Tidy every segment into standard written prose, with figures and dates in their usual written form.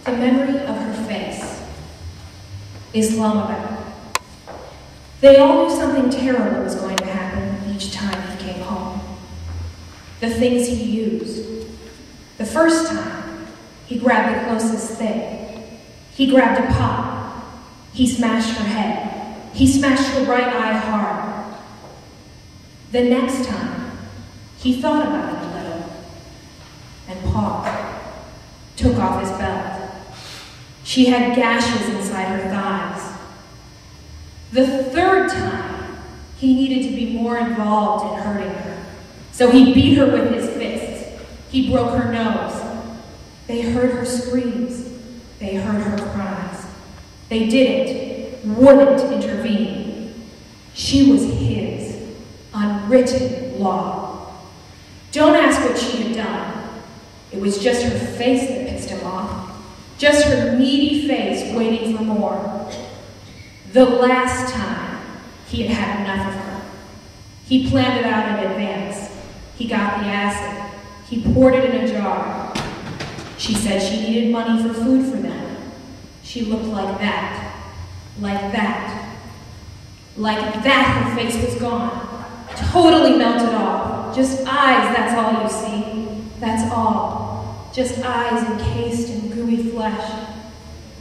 The memory of her face. Islamabad. They all knew something terrible was going to happen each time he came home. The things he used. The first time, he grabbed the closest thing. He grabbed a pot. He smashed her head. He smashed her right eye hard. The next time, he thought about it a little and paused, took off his belt. She had gashes inside her thighs. The third time, he needed to be more involved in hurting her. So he beat her with his fists. He broke her nose. They heard her screams. They heard her cries. They wouldn't intervene. She was his, unwritten law. Don't ask what she had done. It was just her face that pissed him off. Just her needy face waiting for more. The last time he had had enough of her. He planned it out in advance. He got the acid. He poured it in a jar. She said she needed money for food for them. She looked like that. Like that. Like that, her face was gone. Totally melted off. Just eyes, that's all you see. That's all. Just eyes encased in gooey flesh.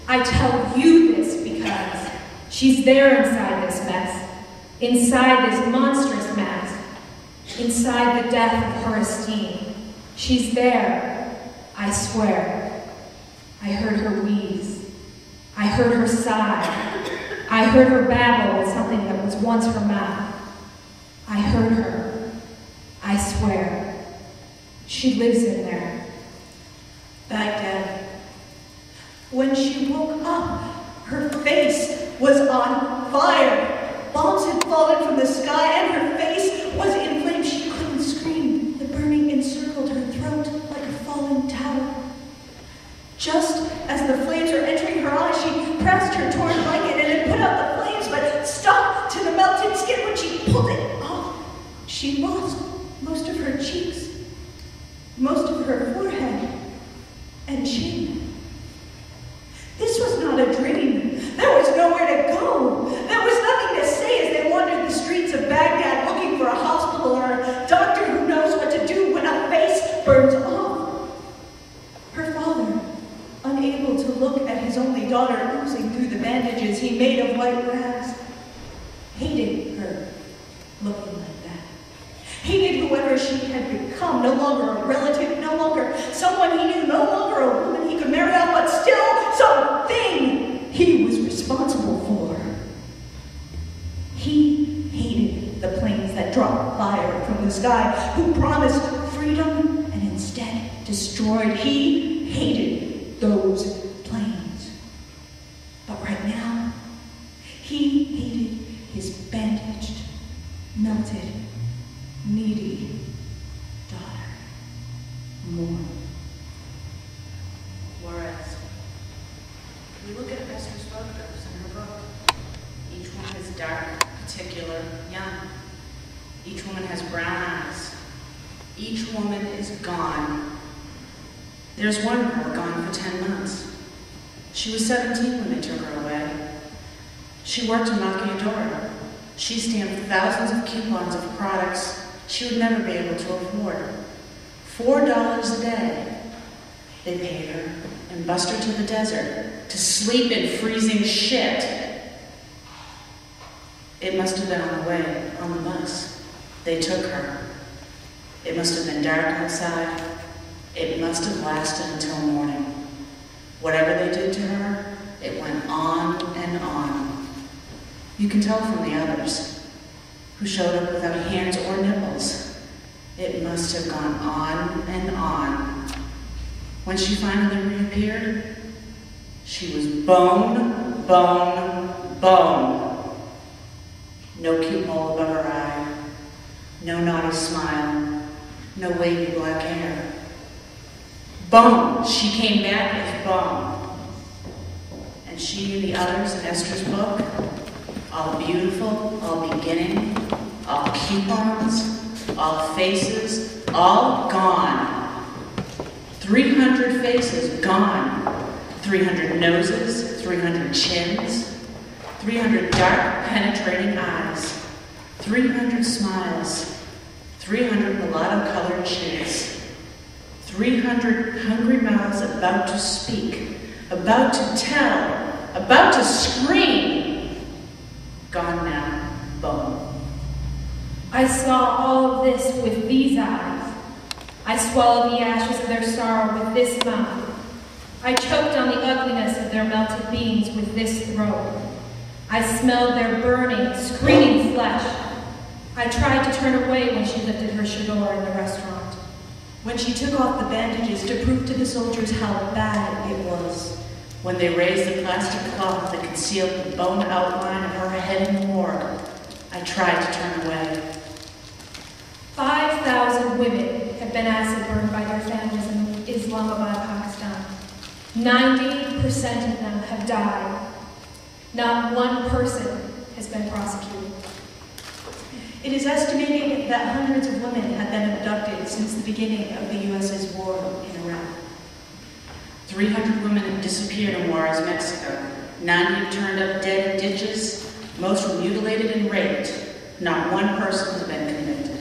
I tell you this because she's there inside this mess. Inside this monstrous mask. Inside the death of her esteem. She's there, I swear. I heard her wheeze. I heard her sigh. I heard her babble with something that was once her mouth. I heard her. I swear. She lives in there. Baghdad. When she woke up, her face was on fire. Bombs had fallen from the sky and her face was in flames. She couldn't scream. The burning encircled her throat like a falling tower. Just as the flames were entering her eyes, she pressed her torn blanket and it put out the flames, but stuck to the melted skin. When she pulled it off, she lost most of her cheeks, most of her forehead and chin. This was not a dream. There was nowhere to go. There was nothing to say as they wandered the streets of Baghdad looking for a hospital or a doctor who knows what to do when a face burns off. Her father, unable to look at his only daughter oozing through the bandages he made of white rags, hated her looking like that. Hated whoever she had become, no longer a relative, no longer someone he knew, no longer a woman he could marry off, but still something he was responsible for. He hated the planes that dropped fire from the sky, who promised freedom and instead destroyed. He hated those planes. But right now, he hated his bandaged, melted, needy daughter more. Juarez. We look at Esther's photographs in her book. Each one is dark, particular, young. Each woman has brown eyes. Each woman is gone. There's one girl gone for 10 months. She was 17 when they took her away. She worked in maquiladora. She stamped thousands of coupons of products she would never be able to afford. $4 a day. They paid her and bussed her to the desert to sleep in freezing shit. It must have been on the way, on the bus. They took her. It must have been dark outside. It must have lasted until morning. Whatever they did to her, it went on and on. You can tell from the others, who showed up without hands or nipples. It must have gone on and on. When she finally reappeared, she was bone, bone, bone. No cute mole above her eye, no naughty smile, no wavy black hair. Bone. She came back as bone. And she and the others in Esther's book, all beautiful, all beginning, all coupons, all faces, all gone. 300 faces gone. 300 noses, 300 chins, 300 dark, penetrating eyes, 300 smiles, 300 mulatto-colored cheeks, 300 hungry mouths about to speak, about to tell, about to scream. Gone now, bone. I saw all of this with these eyes. I swallowed the ashes of their sorrow with this mouth. I choked on the ugliness of their melted beings with this throat. I smelled their burning, screaming flesh. I tried to turn away when she lifted her chador in the restaurant. When she took off the bandages to prove to the soldiers how bad it was. When they raised the plastic cloth that concealed the bone outline of her head in the morgue, I tried to turn away. 5,000 women have been acid burned by their families in Islamabad, Pakistan. 90% of them have died. Not one person has been prosecuted. It is estimated that hundreds of women have been abducted since the beginning of the U.S.'s war in Iraq. 300 women have disappeared in Juarez, Mexico. 90 have turned up dead in ditches. Most were mutilated and raped. Not one person has been convicted.